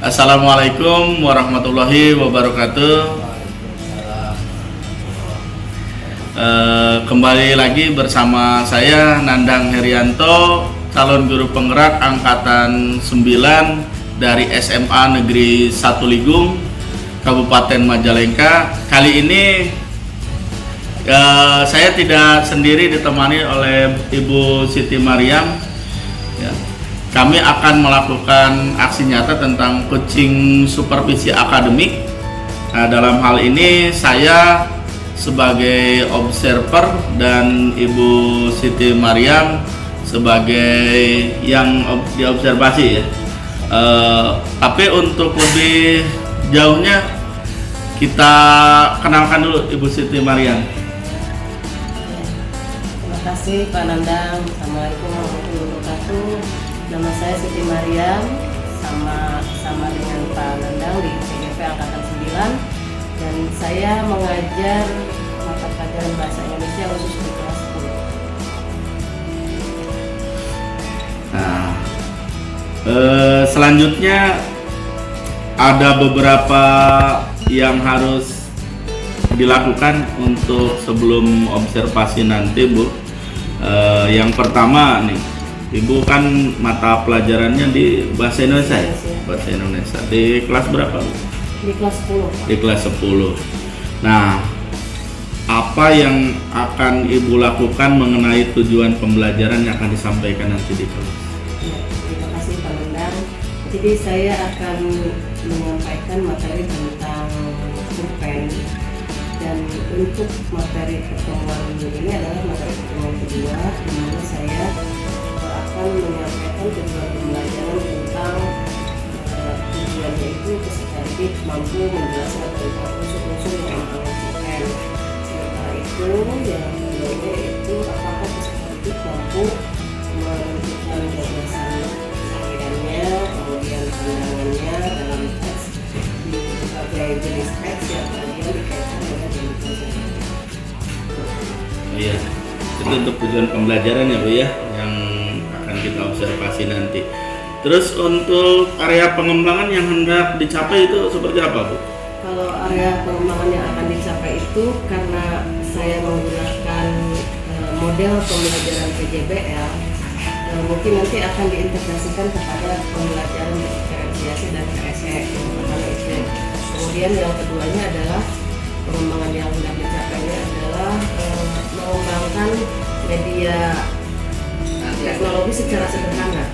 Assalamualaikum warahmatullahi wabarakatuh. Kembali lagi bersama saya Nandang Herianto, calon guru penggerak angkatan 9 dari SMA Negeri 1 Ligung, Kabupaten Majalengka. Kali ini saya tidak sendiri, ditemani oleh Ibu Siti Mariam. Ya. Kami akan melakukan aksi nyata tentang coaching supervisi akademik. Nah, dalam hal ini saya sebagai observer dan Ibu Siti Mariam sebagai yang diobservasi ya. Tapi untuk lebih jauhnya kita kenalkan dulu Ibu Siti Mariam. Terima kasih Pak Nandang. Assalamualaikum warahmatullahi wabarakatuh. Nama saya Siti Mariam, sama dengan Pak Nandang di PGP Angkatan 9, dan saya mengajar mata pelajaran Bahasa Indonesia khusus di kelas 10. Nah, selanjutnya ada beberapa yang harus dilakukan untuk sebelum observasi nanti, Bu. Yang pertama nih, Ibu kan mata pelajarannya di Bahasa Indonesia ya? Bahasa Indonesia. Di kelas berapa, Bu? Di kelas 10. Di kelas 10. Nah, apa yang akan Ibu lakukan mengenai tujuan pembelajaran yang akan disampaikan nanti di kelas? Ya, terima kasih Pak Nandang. Jadi saya akan menyampaikan materi tentang pulpen, dan untuk materi pertemuan ini adalah materi pertemuan kedua, di mana saya akan menyampaikan tujuan pembelajaran tentang tujuannya itu peserta didik mampu menjelaskan tentang unsur-unsur yang menggunakan. Sementara itu yang keduanya itu apakah peserta didik mampu menunjukkan gagasan sampaiannya, kemudian pandangannya dalam teks di berbagai jenis teks yang kemudian dikaitkan dengan jenis pelajaran. Iya, itu untuk tujuan pembelajaran ya, Bu ya, yang akan kita observasi nanti. Terus untuk area pengembangan yang hendak dicapai itu seperti apa, Bu? Kalau area pengembangan yang akan dicapai itu, karena saya menggunakan model pembelajaran PJBL, mungkin nanti akan diintegrasikan kepada pembelajaran diferensiasi dan KSE. Yang pertama itu. Kemudian yang keduanya adalah pengembangan yang hendak dicapainya adalah mengembangkan media teknologi secara sederhana,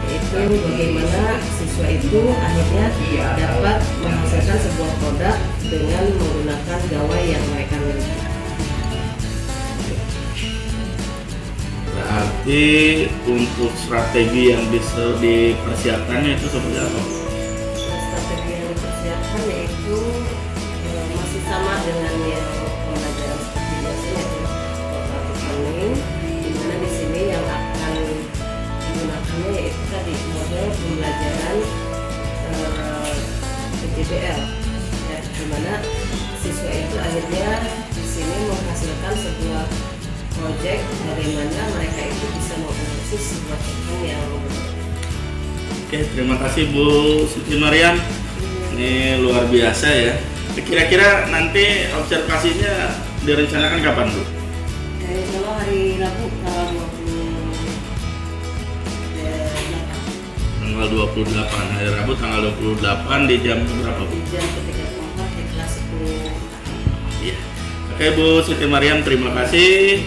yaitu bagaimana siswa itu akhirnya dapat menghasilkan sebuah produk dengan menggunakan gawai yang mereka miliki. Berarti untuk strategi yang bisa dipersiapkannya itu seperti apa? Strategi yang dipersiapkan yaitu masih sama dengan yang pembelajaran seperti biasanya, cooperative learning, di mana di sini yang akan digunakannya yaitu tadi model pembelajaran PJBL, ya, di mana siswa itu akhirnya di sini menghasilkan sebuah proyek bagaimana mereka itu bisa menganalisis sebuah topik yang berbeda. Oke, terima kasih Bu Siti Mariam. Ini luar biasa ya. Kira-kira nanti observasinya direncanakan kapan, Bu? Kalau hari Rabu tanggal 28. Hari Rabu tanggal 28 di jam berapa, Bu? di jam 3.4 di kelas 10. Iya. Oke, Bu Siti Mariam, terima kasih.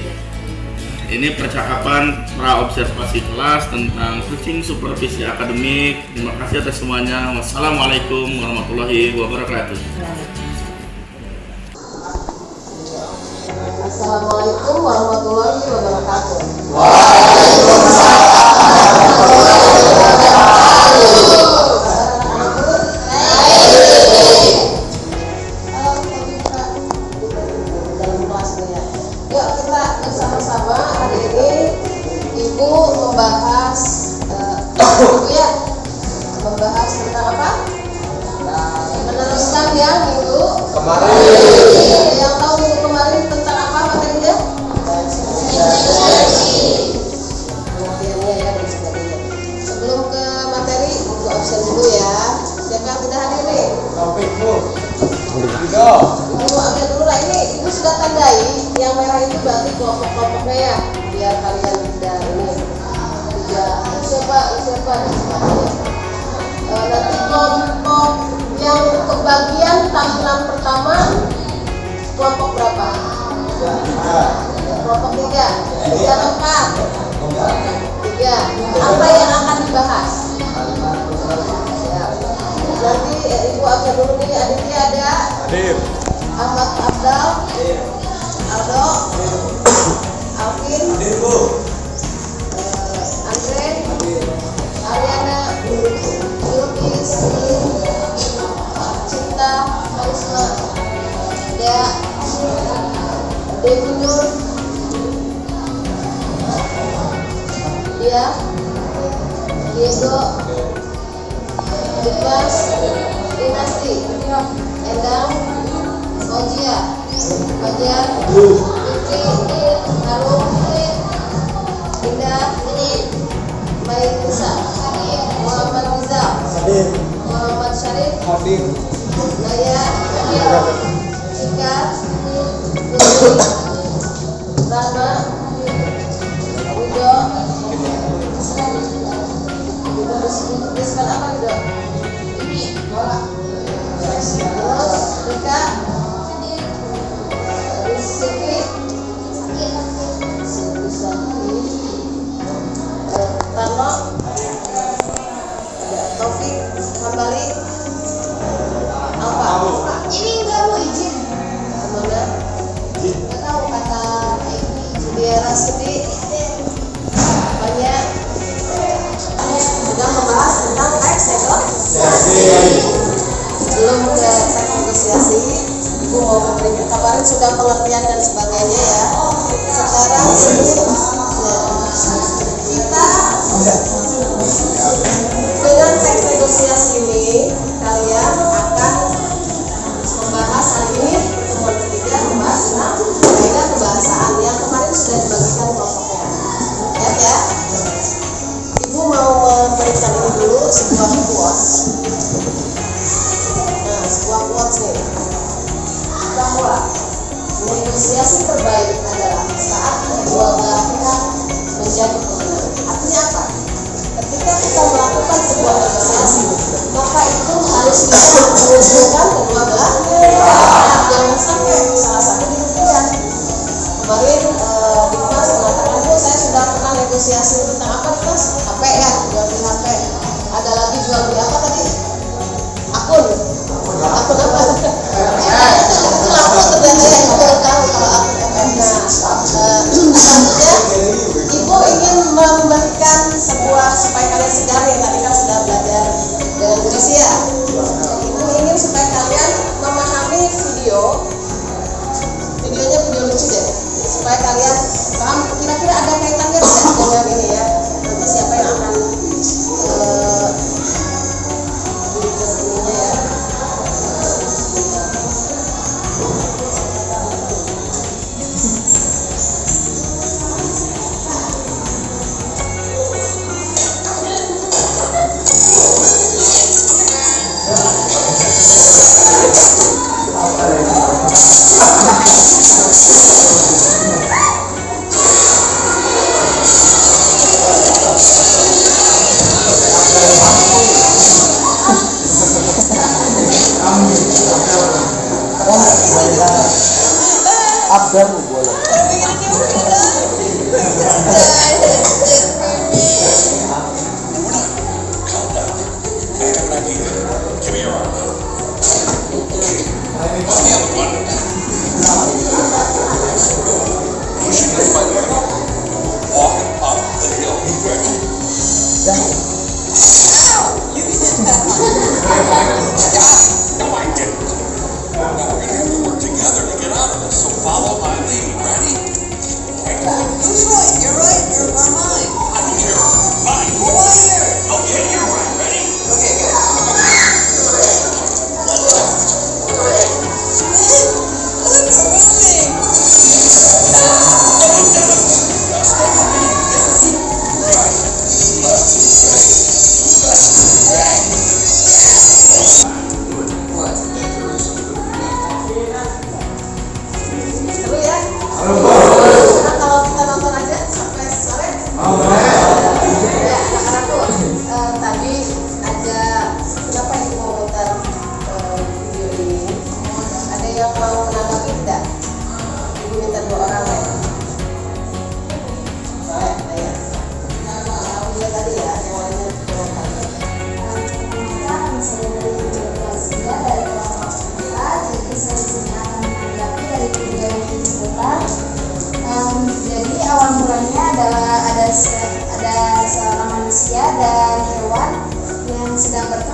Ini percakapan pra observasi kelas tentang coaching supervisi akademik. Terima kasih atas semuanya. Wassalamualaikum warahmatullahi wabarakatuh. Assalamualaikum warahmatullahi wabarakatuh. Yuk kita bersama-sama hari ini Ibu membahas membahas tentang apa? Meneruskan yang minggu kemarin. Yang tahu minggu kemarin tentang apa materinya? Pengertiannya ya dan sebagainya. Sebelum ke materi, Ibu absen dulu ya. Siapa Ibu ambil dulu lah, ini ibu sudah tandai yang merah itu berarti kelompok-kelompoknya ya, biar kalian tidak ini siapa nanti kelompok yang kebagian tampilan pertama kelompok berapa? Kelompok 3 atau 4? 3. Apa yang akan dibahas? Ya. Nanti ibu ambil dulu nih, adiknya ada Ahmad Abdal, Aldo, Alvin, Andre, Ariana, Yudis, Cinta, Karisma, Dea, Devi Nur, dia, Diego, Lukas, Dinasti, Endang, Ojia, Fajar, Fitri, Harum, Indah, Baik Musa, Muhammad Rizal, Muhammad Syarif, Naya, Cika, Putri, Rahma, Wido, Rizman apa Wido? Terus Rika, Rizky, Tarno, ada Taufik, Hambali, apa? Ini enggak mau izin. Kemana? Enggak tahu kata Sudiara Sudi. Banyak. Sudah membahas tentang teks belum ke teks negosiasi. Ibu mau memberikan kabarin sudah pengertian dan sebagainya ya. Sekarang ini kita dengan teks negosiasi ini kalian akan membahas hari ini pertemuan ketiga membahas tentang kaidah kebahasaan yang kemarin sudah dibagikan kelompoknya. Ya. Ibu mau memberikan ini dulu sebuah quotes. Nah, sebuah quotes nih. Bahwa negosiasi terbaik adalah saat kedua belah pihak menjadi pemenang. Artinya apa? Ketika kita melakukan sebuah negosiasi, maka itu harus bisa menguntungkan kedua belah pihak. Jangan sampai salah satu dirugikan. Kemarin Dimas mengatakan, Bu, saya sudah pernah negosiasi tentang apa Dimas? HP ya, jual beli HP. Ada lagi jual beli apa tadi? Akun apa? Itu akun ternyata yang baru tahu kalau akun FF. Selanjutnya ibu ingin memberikan sebuah supaya kalian sadar ya, tadi kan sudah belajar dengan Indonesia ya. Ibu ingin supaya kalian memahami videonya video lucu deh, supaya kalian paham kira-kira ada kaitannya tidak dengan ini ya. Nanti siapa yang akan ininya ya. Abdar boleh. Now we're going to have to work together to get out of this. So follow my lead.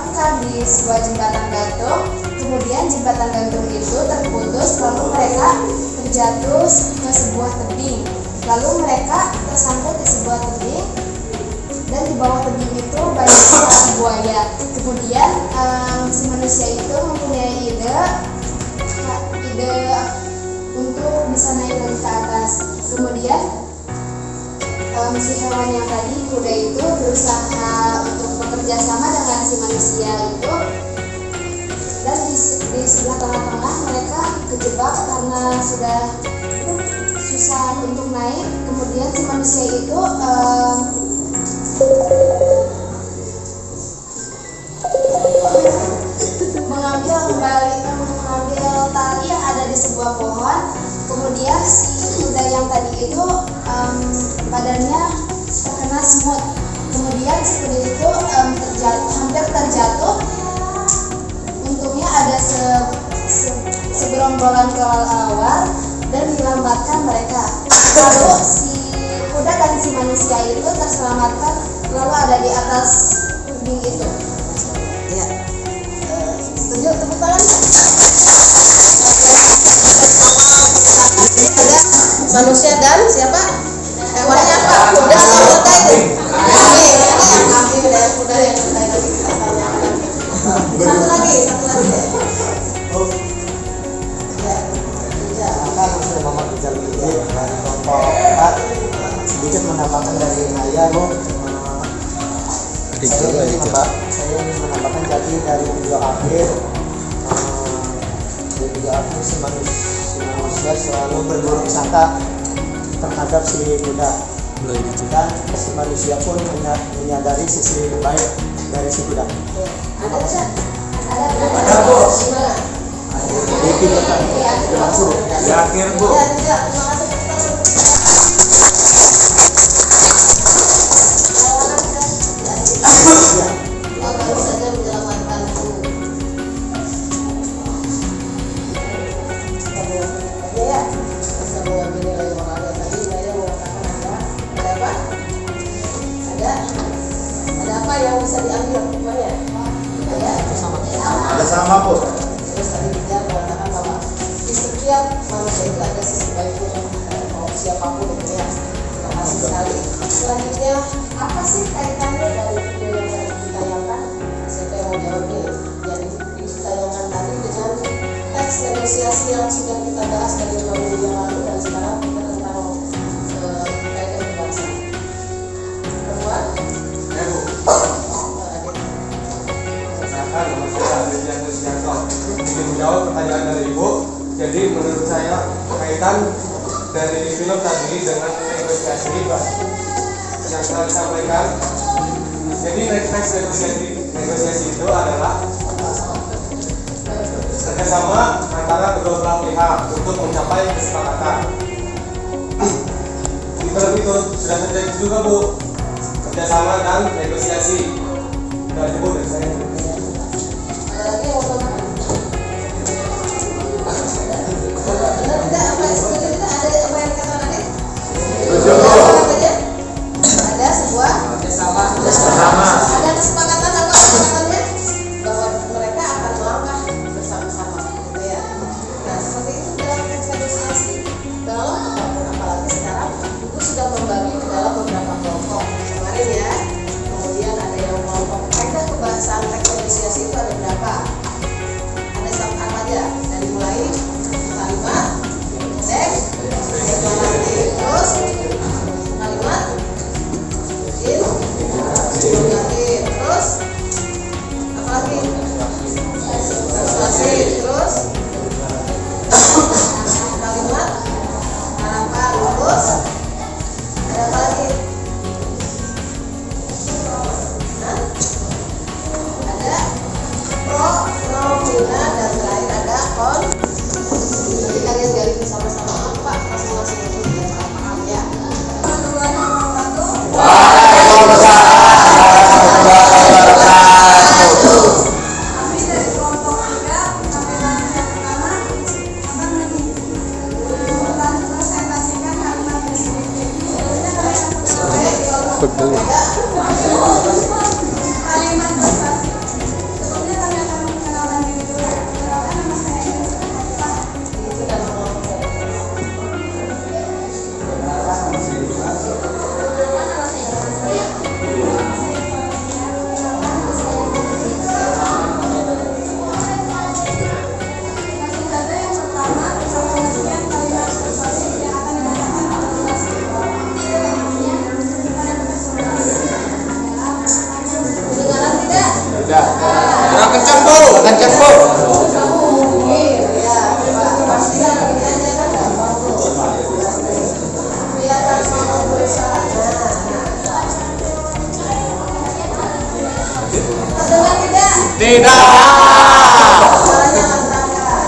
diselamatkan di sebuah jembatan gantung. Kemudian jembatan gantung itu terputus, lalu mereka terjatuh ke sebuah tebing. Lalu mereka tersangkut di sebuah tebing, dan di bawah tebing itu banyak sekali buaya. Kemudian si manusia itu mempunyai ide untuk bisa naik lagi ke atas. Kemudian si hewan yang tadi, kuda itu, berusaha untuk bekerja sama dengan si manusia itu, dan di sebelah tengah-tengah mereka kejebak karena sudah susah untuk naik. Kemudian si manusia itu mengambil tali yang ada di sebuah pohon. Kemudian si kuda yang tadi itu badannya terkena semut. Kemudian si kuda itu hampir terjatuh. Untungnya ada segerombolan kelelawar dan menyelamatkan mereka. Lalu si kuda dan si manusia itu terselamatkan, lalu ada di atas tebing itu. Ya, setuju? Tepuk tangan. Ada manusia dan siapa? Hewannya apa? Kuda atau unta itu? Kambing. Ada yang kambing, ada yang kuda, yang unta itu. Satu lagi. Maka sudah Mama Rizal Budi dari kelompok 4 sedikit menambahkan dari Naya, Bu. Saya ingin menambahkan jadi dari video akhir si manusia selalu berburuk sangka terhadap si kuda, dan si manusia pun menyadari sisi baik dari si kuda. Ada tidak? Ada, Bu. Di video langsung di akhir, Bu. Ya, tidak. Terima kasih. Baru saja menyelamatkanku. Ya, bisa mengambil nilai moral tadi. Saya mengatakan ada apa? Ada apa yang bisa diambil hukumannya? Ada sama, Bu. Terus tadi dia mengatakan bahwa di setiap manusia itu ada sisi baiknya, mau siapapun itu ya. Terima kasih sekali. Selanjutnya, apa sih kaitannya dari video yang tadi ditayangkan? Siapa yang mau jawab nih? Jadi video tayangan tadi dengan teks negosiasi yang sudah kita bahas dari 2 minggu yang lalu, dan sekarang kita tentang kaitan kebangsaan. Perempuan? Ya, Bu. Perkenalkan, nama saya Adrian Susianto. Ingin menjawab pertanyaan dari Ibu. Jadi menurut saya kaitan dari film tadi dengan negosiasi yang telah disampaikan. Jadi teks negosiasi itu adalah kerjasama antara kedua belah pihak untuk mencapai kesepakatan. Di film itu sudah terjadi juga, Bu, kerjasama dan negosiasi. Dan Ibu dari saya. Ada lagi yang mau tambahkan? Benar tidak? Apa yang setuju tidak? Ada apa yang dikatakan tadi? Ada sebuah ada kesepakatan apa kesepakatannya bahwa mereka akan melangkah bersama-sama, gitu ya. Nah, seperti itu dalam teks negosiasi. Dalam apapun, apalagi sekarang Ibu sudah membagi ke dalam beberapa kelompok kemarin ya. Kemudian ada yang kelompok kaidah kebangsaan Kurang kencang bu. Kencang bu. Ya, coba pastikan pilihannya kan gampang tuh. Kelihatan mau berusaha. Terdengar tidak? Tidak. Suaranya lantangkan.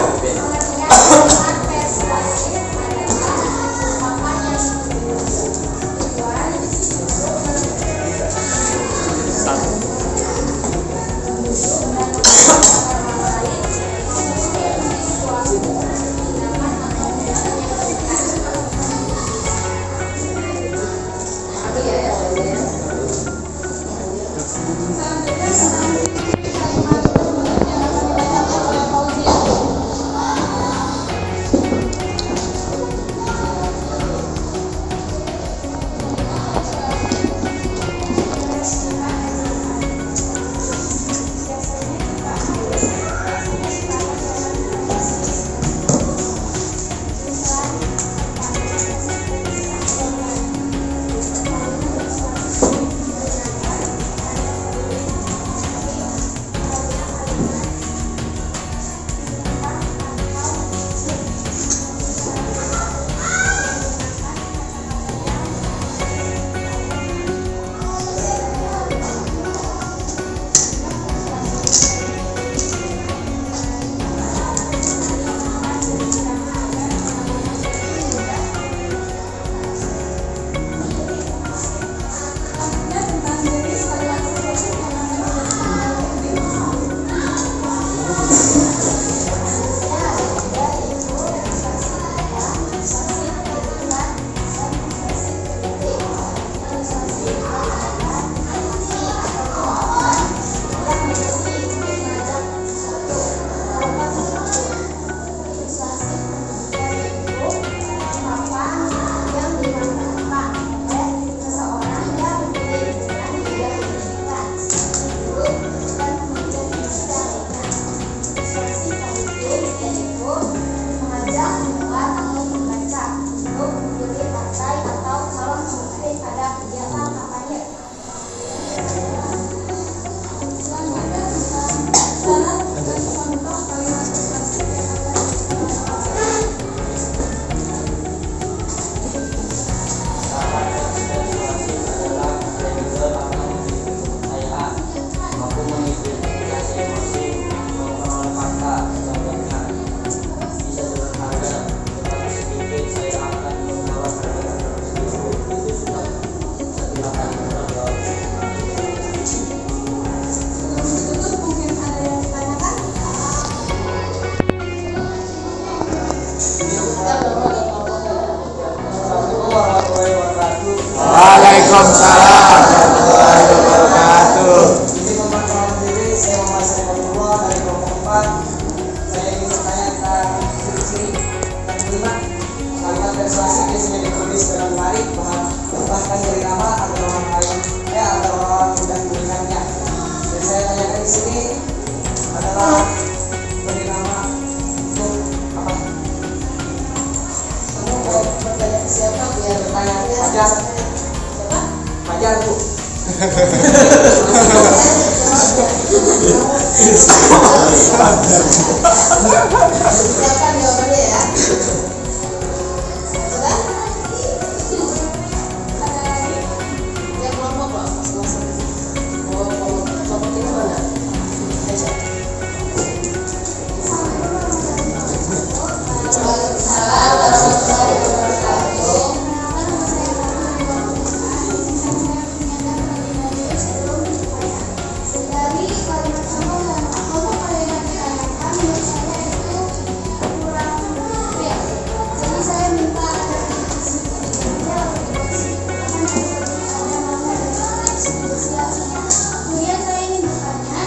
Waalaikumsalam warahmatullahi wabarakatuh. Izin memperkenalkan diri, saya Muhammad Saifullah dari kelompok 4. Saya ingin bertanyakan ciri-ciri yang kelima. Kalimat persuasif biasanya ditulis dengan menarik, bahkan dari nama agar orang lain, agar orang mudah melihatnya. Dan saya tanyakan di sini adalah beri nama untuk apa? Kamu mau bertanya ke siapa biar Bertanya biar Fajar. siapa? Fajar bu. Siapkan jawabannya ya. Sudah? Yang kelompok Pak. Oh, kelompok ini mana? Aisyah. Waalaikumsalam warahmatullahi wabarakatuh. Dari kalimat kamu dan kelompok kalian ditanyakan menurut saya itu kurang real. Jadi saya minta agar didiskusikan ada mana dari diskusiasinya. Kemudian saya ingin bertanya,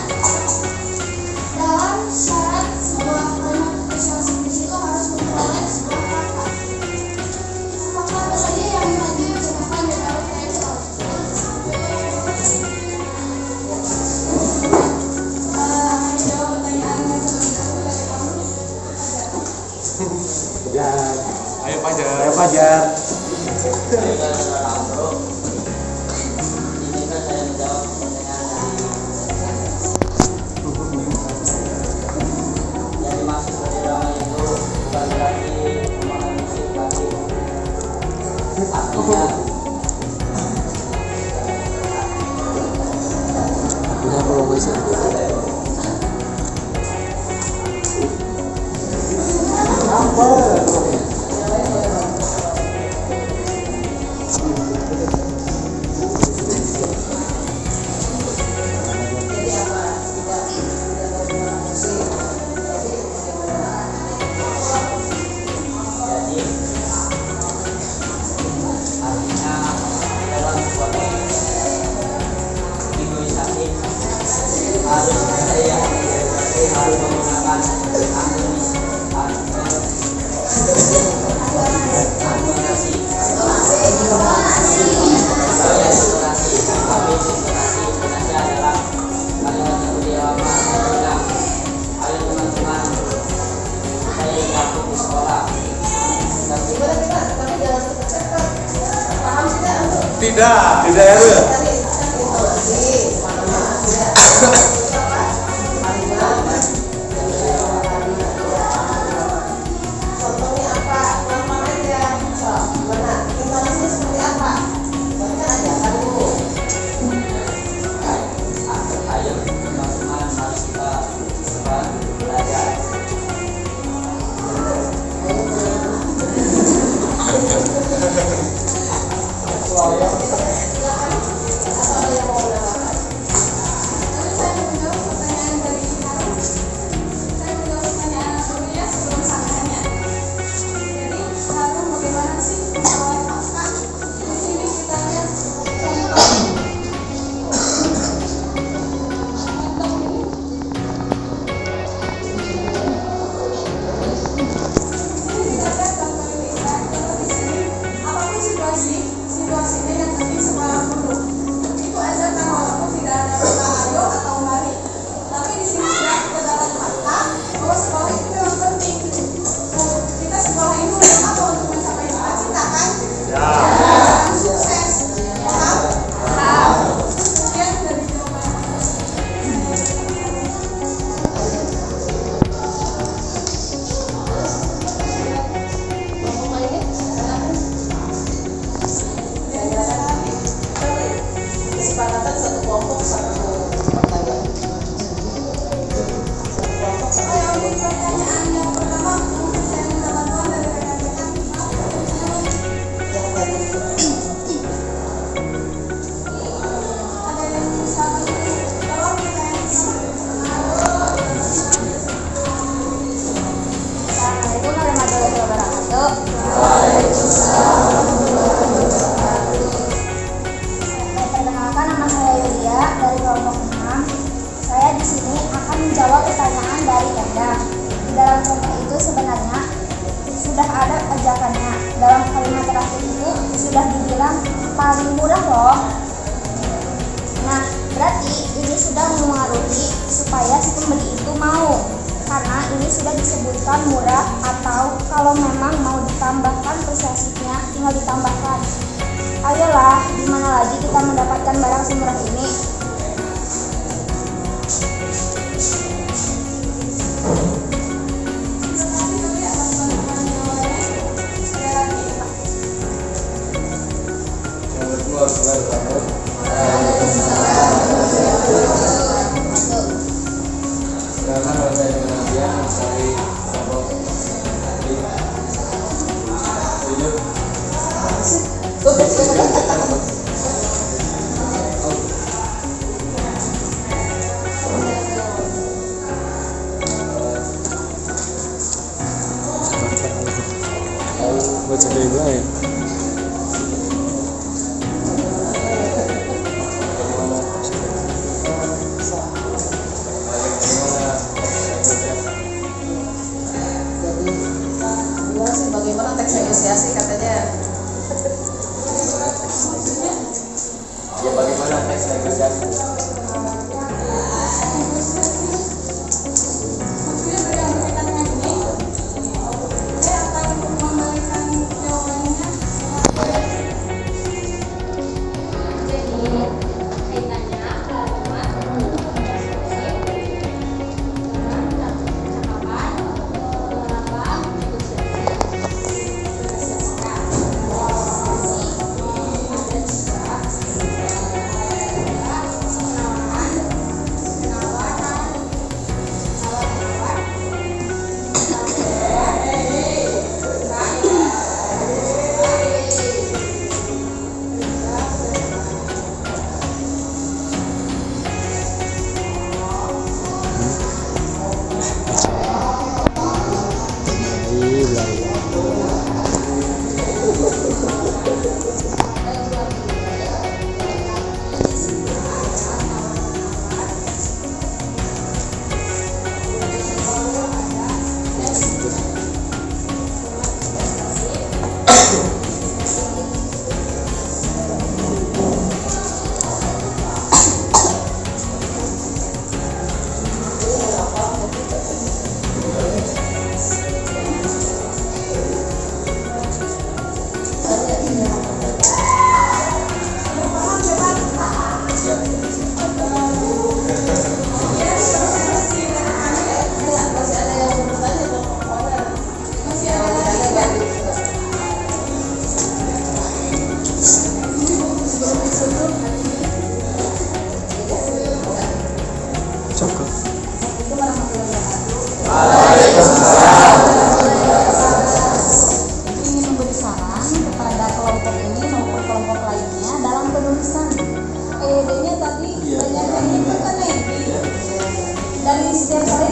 dalam syarat sebuah kalimat persuasif di situ harus memperoleh sebuah fakta. Fakta apa saja yang maju digunakan dan harus saya tahu. Jawab pertanyaan yang dari kamu. Fajar. Ayo Fajar. Ayo Fajar. Ini kan saya menjawab pertanyaan dari Tidak Erwin. Kesepakatan satu kelompok satu pertanyaan. Pertanyaan yang pertama mungkin saya minta bantuan dari rekan-rekan. Ada yang bisa bantu jawab pertanyaan Assalamualaikum warahmatullahi wabarakatuh. Perkenalkan, nama saya Yulia dari kelompok 6. Saya di sini akan menjawab pertanyaan dari Enda. Di dalam kelompok itu sebenarnya sudah ada ajakannya. Dalam kalimat terakhir itu sudah dibilang paling murah loh. Nah, berarti ini sudah mempengaruhi supaya si pembeli itu mau. Karena ini sudah disebutkan murah, atau kalau memang mau ditambahkan posesifnya tinggal ditambahkan. Ayolah, di mana lagi kita mendapatkan barang semurah ini? Baca dari belakang. Jadi gimana sih, bagaimana teks negosiasi katanya?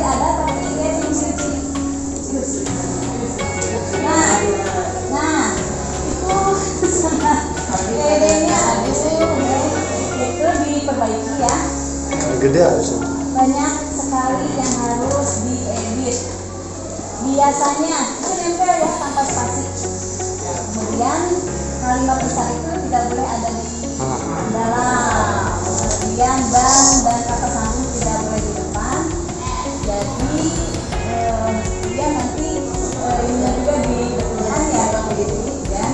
ada pasti dia diskusi. Nah itu PD-nya itu diperbaiki ya. Gede harusnya. Banyak sekali yang harus diedit. Biasanya itu nempel ya tanpa spasi. Kemudian kalimat besar itu tidak boleh ada di dalam. Kemudian dan kata sambung tidak boleh di depan. Jadi dia nanti ini juga dibetulkan ya begitu ya.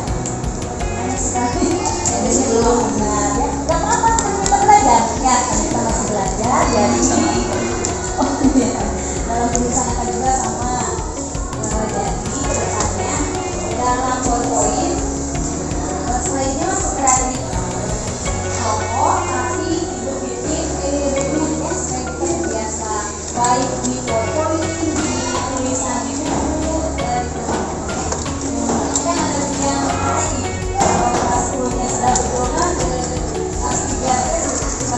Banyak sekali. Jadi sebelum ya nggak apa-apa kita belajar ya kita masih belajar jadi dalam tulisan akan juga sama jadi kedepannya dalam PowerPoint poinnya masuk kreatif pokok tapi bikin ini ya seperti biasa baik di PowerPoint di tulisan di buku dan kan ada yang kalau kelasnya sudah betulkan kelas 3 kelas 11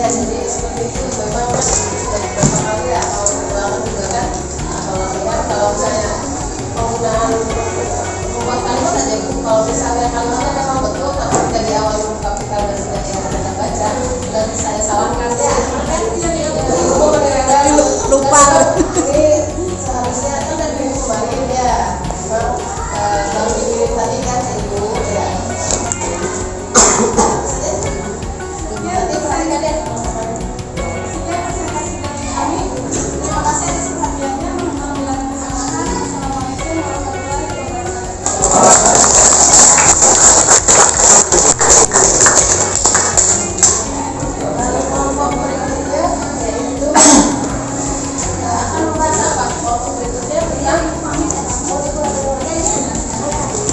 Ya, jadi seperti itu memang kan dari beberapa kali ya kalau pengalaman juga kan kalau saya penggunaan membuat kalimat aja itu kalau misalnya kalimatnya memang betul tapi tidak di awal mengungkapkan dan tidak yang anda baca dan saya sarankan ya kan lupa ini seharusnya kan dari minggu kemarin ya memang kalau dikirim tadi kan ibu ya nanti perhatikan deh. Terima kasih atas perhatiannya. Assalamualaikum warahmatullahi wabarakatuh. Lalu kelompok berikutnya yaitu akan membaca apa? Kelompok berikutnya yang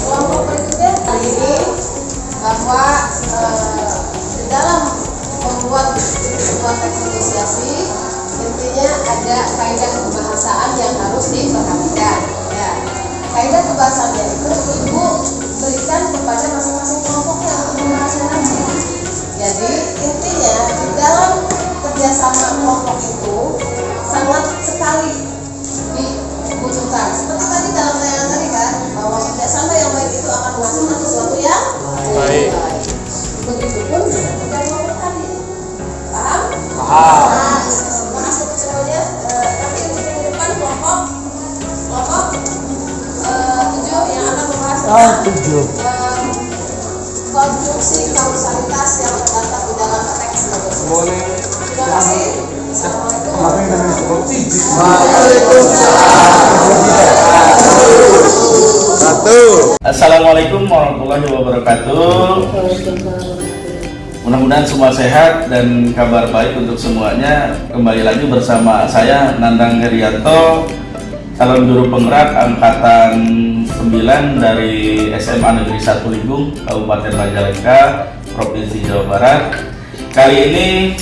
kelompok berikutnya kali ini bahwa di dalam membuat sebuah teks negosiasi intinya ada kaidah kebahasaan yang harus diperhatikan ya. Kaidah kebahasaannya itu ibu berikan kepada masing-masing kelompoknya untuk membahasnya nanti. Jadi intinya di dalam kerjasama kelompok itu sangat sekali dibutuhkan seperti tadi dalam tayangan tadi kan bahwa kerjasama yang baik itu akan menghasilkan sesuatu yang baik. Begitupun ketika kelompok tadi paham? Paham. Terima kasih untuk semuanya. Nanti untuk minggu depan kelompok 7 yang akan membahas tentang konstruksi kausalitas yang terdapat di dalam teks negosiasi. Terima kasih. Assalamualaikum. Assalamualaikum warahmatullahi wabarakatuh. Mudah-mudahan semua sehat dan kabar baik untuk semuanya. Kembali lagi bersama saya Nandang Herianto, calon juru penggerak angkatan 9 dari SMA Negeri 1 Ligung, Kabupaten Majalengka, Provinsi Jawa Barat. Kali ini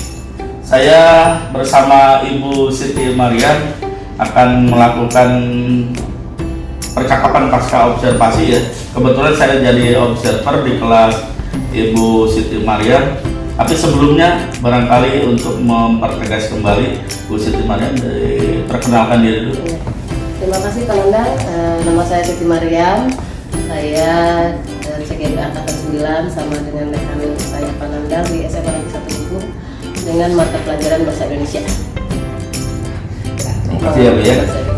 saya bersama Ibu Siti Mariam akan melakukan percakapan pasca observasi ya. Kebetulan saya jadi observer di kelas Ibu Siti Mariam. Tapi sebelumnya barangkali untuk mempertegas kembali Bu Siti Mariam, perkenalkan diri dulu. Terima kasih Pak Nandang. Nama saya Siti Mariam. Saya CGB angkatan 9 sama dengan rekan saya Pak Nandang di SMA Negeri 1 Ligung dengan mata pelajaran bahasa Indonesia. Terima kasih ya Bu ya.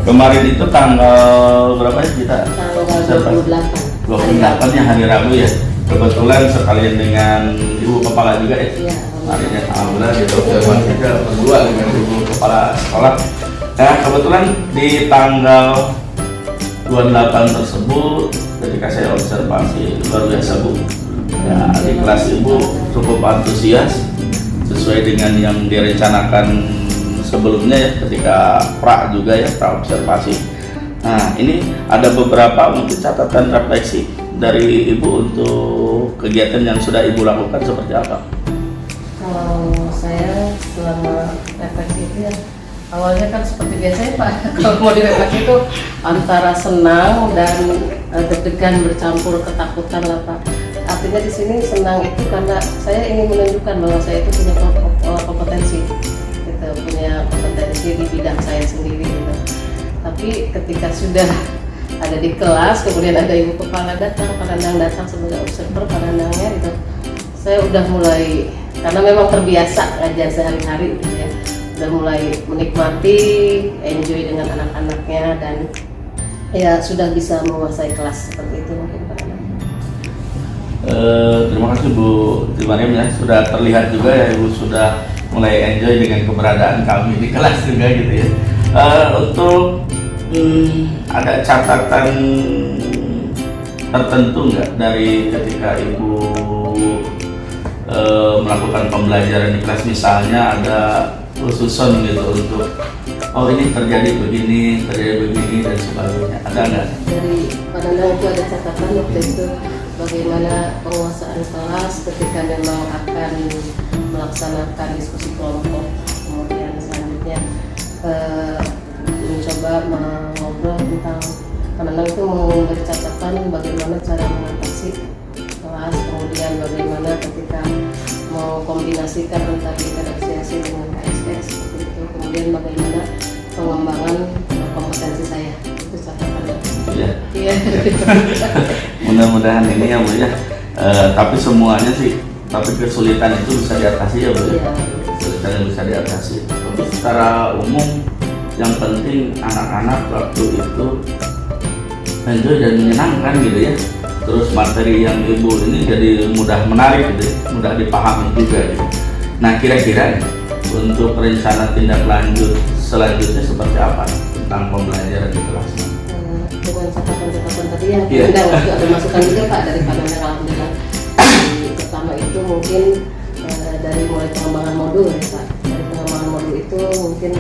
Kemarin itu tanggal berapa ya kita? Tanggal 28. 28-nya hari Rabu ya. Kebetulan sekalian dengan Ibu Kepala juga ya. Iya. Kemarin ya, alhamdulillah kita observasi juga berdua dengan Ibu Kepala Sekolah. Nah, kebetulan di tanggal 28 tersebut ketika saya observasi luar biasa Bu. Ya, di kelas Ibu cukup antusias sesuai dengan yang direncanakan sebelumnya ya, ketika pra juga ya, pra observasi. Nah, ini ada beberapa mungkin catatan refleksi dari Ibu untuk kegiatan yang sudah Ibu lakukan seperti apa? Kalau saya selama refleksi itu ya, awalnya kan seperti biasanya Pak, kalau mau direfleksi itu antara senang dan deg-degan bercampur ketakutan lah Pak. artinya di sini senang itu karena saya ingin menunjukkan bahwa saya itu punya kompetensi, gitu, punya kompetensi di bidang saya sendiri gitu. Tapi ketika sudah ada di kelas, kemudian ada ibu kepala datang, Panandang datang sebagai observer Panandangnya gitu, saya udah mulai, karena memang terbiasa ngajar sehari-hari gitu ya, udah mulai menikmati, enjoy dengan anak-anaknya, dan ya sudah bisa menguasai kelas seperti itu mungkin Pak Nandang. Terima kasih Bu Mariam ya, sudah terlihat juga ya Ibu sudah mulai enjoy dengan keberadaan kami di kelas juga gitu ya. Untuk ada catatan tertentu nggak dari ketika Ibu melakukan pembelajaran di kelas, misalnya ada khususon gitu untuk ini terjadi begini dan sebagainya, ada nggak? Dari Pak Nandang itu ada catatan waktu itu bagaimana penguasaan kelas ketika memang akan melaksanakan diskusi kelompok, kemudian selanjutnya mencoba mengobrol tentang Pak Nandang itu memberi catatan bagaimana cara mengatasi kelas, kemudian bagaimana ketika mengkombinasikan antara diferensiasi dengan KSS itu, kemudian bagaimana pengembangan kompetensi saya, itu catatannya. Iya. Mudah-mudahan ini ya Bu ya. Tapi semuanya sih, tapi kesulitan itu bisa diatasi ya Bu. Iya. Kesulitan yang bisa diatasi. Tapi secara umum yang penting anak-anak waktu itu enjoy dan menyenangkan gitu ya. Terus materi yang Ibu ini jadi mudah menarik gitu ya, mudah dipahami juga gitu. Nah kira-kira untuk rencana tindak lanjut selanjutnya seperti apa tentang pembelajaran di kelas? Dengan catatan-catatan tadi ya, Iya. ada masukan juga Pak dari Pak Nandang, alhamdulillah. Pertama itu mungkin dari mulai pengembangan modul ya Pak. Dari pengembangan modul itu mungkin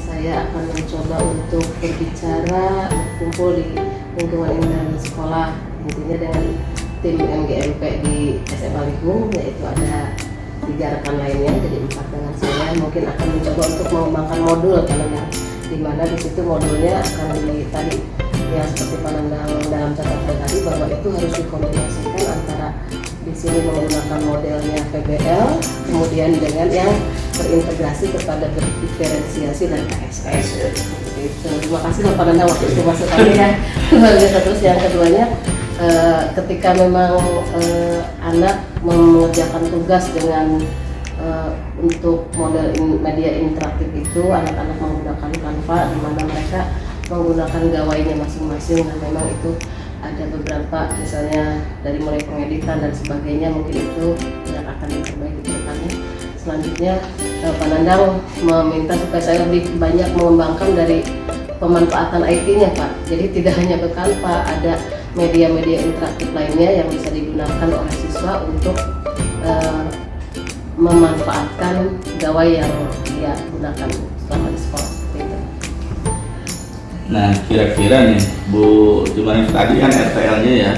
saya akan mencoba untuk berbicara, berkumpul di lingkungan internal sekolah, intinya dengan tim MGMP di SMA Ligung, yaitu ada 3 rekan lainnya, jadi 4 dengan saya. Mungkin akan mencoba untuk mengembangkan modul karena di mana di situ modulnya akan tadi yang seperti Pak Nandang dalam catatan tadi, bahwa itu harus dikombinasikan antara di sini menggunakan modelnya PBL, kemudian dengan yang terintegrasi kepada diferensiasi dan KSS. Gitu. Terima kasih Pak Nandang waktu itu masukannya ya. Terus yang keduanya, ketika memang anak mengerjakan tugas dengan untuk model media interaktif itu, anak-anak menggunakan Canva, di mana mereka menggunakan gawainya masing-masing. Nah memang itu ada beberapa, misalnya dari mulai pengeditan dan sebagainya, mungkin itu yang akan diperbaiki ke depannya. Selanjutnya Pak Nandang meminta supaya saya lebih banyak mengembangkan dari pemanfaatan IT-nya Pak. Jadi tidak hanya ke Canva, ada media-media interaktif lainnya yang bisa digunakan oleh siswa untuk memanfaatkan gawai yang dia gunakan selama di sekolah. Nah kira-kira nih Bu Mariam, tadi kan RTL-nya ya,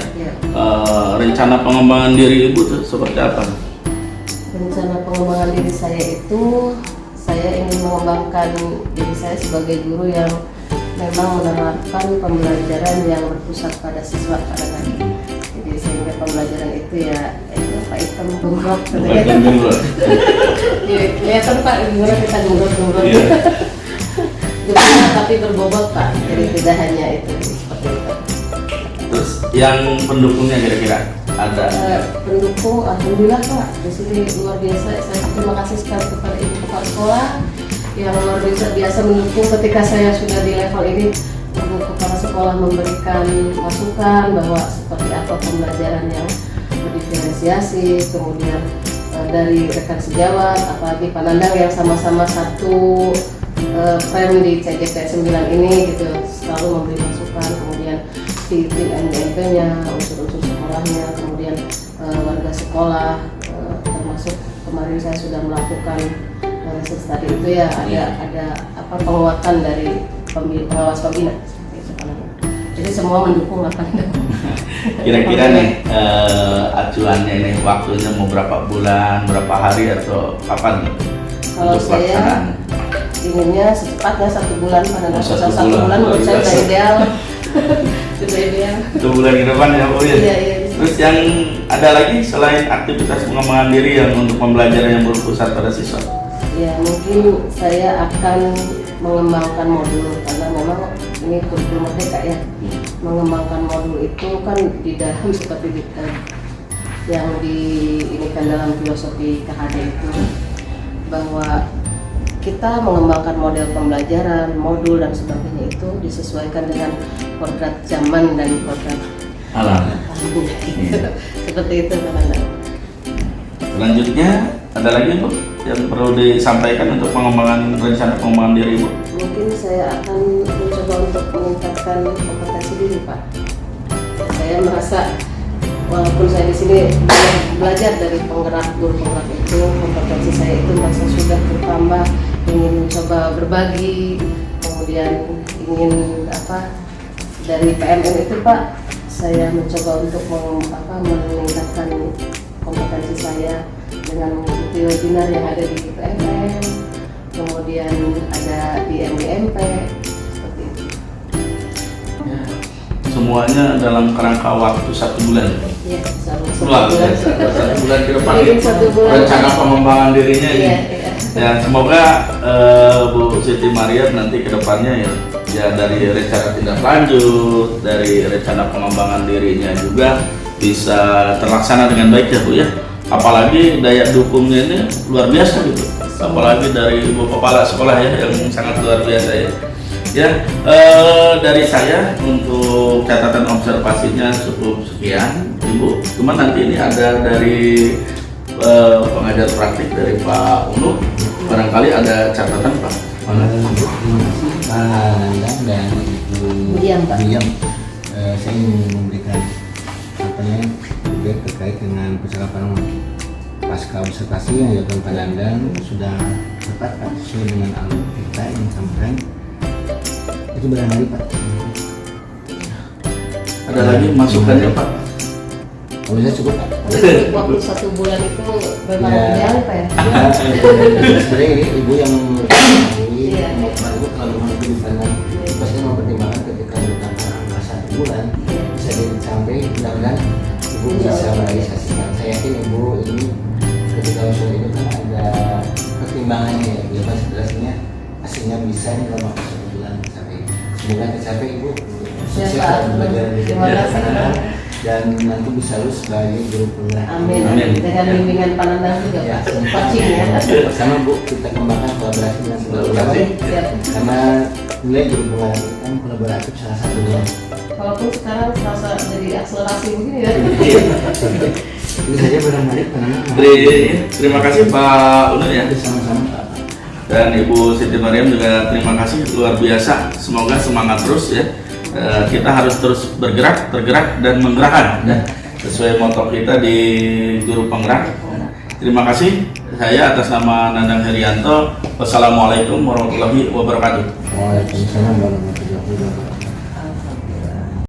rencana pengembangan diri Ibu tuh seperti apa? Rencana pengembangan diri saya itu, saya ingin mengembangkan diri saya sebagai guru yang memang menerapkan pembelajaran yang berpusat pada siswa pada tadi. Jadi sehingga pembelajaran itu ya Pak Item gumrot, kelihatan Pak gimana kita gumrot. Gimana tapi berbobot Pak, jadi tidak hanya itu seperti itu. Terus yang pendukungnya kira-kira ada? Pendukung, alhamdulillah Pak, di sini luar biasa. Saya terima kasih sekali kepada ibu kepala sekolah yang luar biasa mendukung ketika saya sudah di level ini. Ibu kepala sekolah memberikan masukan bahwa seperti apa pembelajaran yang berdiferensiasi, kemudian dari rekan sejawat, apalagi Pak Nandang yang sama-sama satu frame di CGP 9 ini gitu, selalu memberi masukan, kemudian tim MGMP-nya, unsur-unsur sekolahnya, kemudian warga sekolah, termasuk kemarin saya sudah melakukan tadi itu ya, ada apa penguatan dari pengawas pembina. Jadi semua mendukung apa? Kira-kira nih acuannya nih waktunya mau berapa bulan, berapa hari atau kapan? Kalau saya inginnya secepatnya 1 bulan, karena satu bulan menurut saya sudah ideal. Sudah ideal. 1 bulan ke depan ya Bu ya. Iya. Terus yang Ada lagi selain aktivitas pengembangan diri yang untuk pembelajaran yang berpusat pada siswa? Ya, mungkin saya akan mengembangkan modul karena memang ini kurikulum merdeka ya. Mengembangkan modul itu kan di dalam seperti yang diinikan dalam filosofi KHD itu, bahwa kita mengembangkan model pembelajaran, modul dan sebagainya itu disesuaikan dengan kodrat zaman dan kodrat Alam. Seperti itu teman-teman. Selanjutnya ada lagi Bu yang perlu disampaikan untuk pengembangan rencana pengembangan diri Bu? Mungkin saya akan mencoba untuk meningkatkan kompetensi diri Pak. Saya merasa walaupun saya di sini belajar dari penggerak guru penggerak itu, kompetensi saya itu merasa sudah bertambah, ingin mencoba berbagi, kemudian ingin dari PMM itu Pak, saya mencoba untuk meningkatkan kompetensi saya dengan mengikuti webinar yang ada di PMM, kemudian ada di MDMP, seperti itu. Ya, semuanya dalam kerangka waktu 1 bulan. Ya, satu Luar bulan. biasa, 1 bulan ke depan Mungkin 1 bulan. rencana pengembangan dirinya ini. Iya. Ya, semoga Bu Siti Mariam nanti ke depannya ya dari rencana tindak lanjut, dari rencana pengembangan dirinya juga bisa terlaksana dengan baik ya Bu ya. Apalagi daya dukungnya ini luar biasa gitu. Apalagi dari Ibu Kepala Sekolah ya yang sangat luar biasa ya. Ya, dari saya untuk catatan observasinya cukup sekian, Ibu. Cuman nanti ini ada dari pengajar praktik dari Pak Unu. Barangkali ada catatan Pak. Mana? Pak Nandang dan Ibu Diam, Pak. Diam. Saya ingin memberikan juga terkait dengan percakapan pasca observasi yang dilakukan Pak Nandang sudah tepat Pak sesuai dengan alur kita yang disampaikan. Itu barangkali Pak. Ada lagi masukannya Pak? Kalau bisa cukup Pak. Waktu 1 bulan itu memang Ya. ideal Pak ya? Ya, sebenarnya ini ibu yang Iya. baru kalau mampu dipandang pasti mempertimbangkan ketika bertambah masa 1 bulan bisa sampai mudah-mudahan ibu bisa merealisasikan. Saya yakin ibu ini ketika usul ini kan ada pertimbangannya ya, pas sebenarnya hasilnya bisa ini dalam waktu 1 bulan sampai semoga tercapai ibu sukses Pak. dalam belajar di Terima kasih. dan nanti bisa lulus sebagai guru penggerak. Amin. Amin. Dengan bimbingan Pak Nandang juga Ya, Pak. Coaching ya. bersama Bu kita kembangkan kolaborasi dengan seluruh Kolaborasi. Siap. karena nilai guru penggerak itu kan kolaboratif salah satunya. Walaupun sekarang terasa jadi akselerasi begini ya. Ini saja barangkali penangan. Terima kasih Pak Unu ya. Sama-sama Pak. Dan Ibu Siti Mariam juga terima kasih luar biasa. Semoga semangat terus ya. Kita harus terus tergerak dan menggerakkan ya. Sesuai moto kita di Guru Penggerak. Terima kasih. Saya atas nama Nandang Herianto. Wassalamualaikum warahmatullahi wabarakatuh. Waalaikumsalam warahmatullahi wabarakatuh.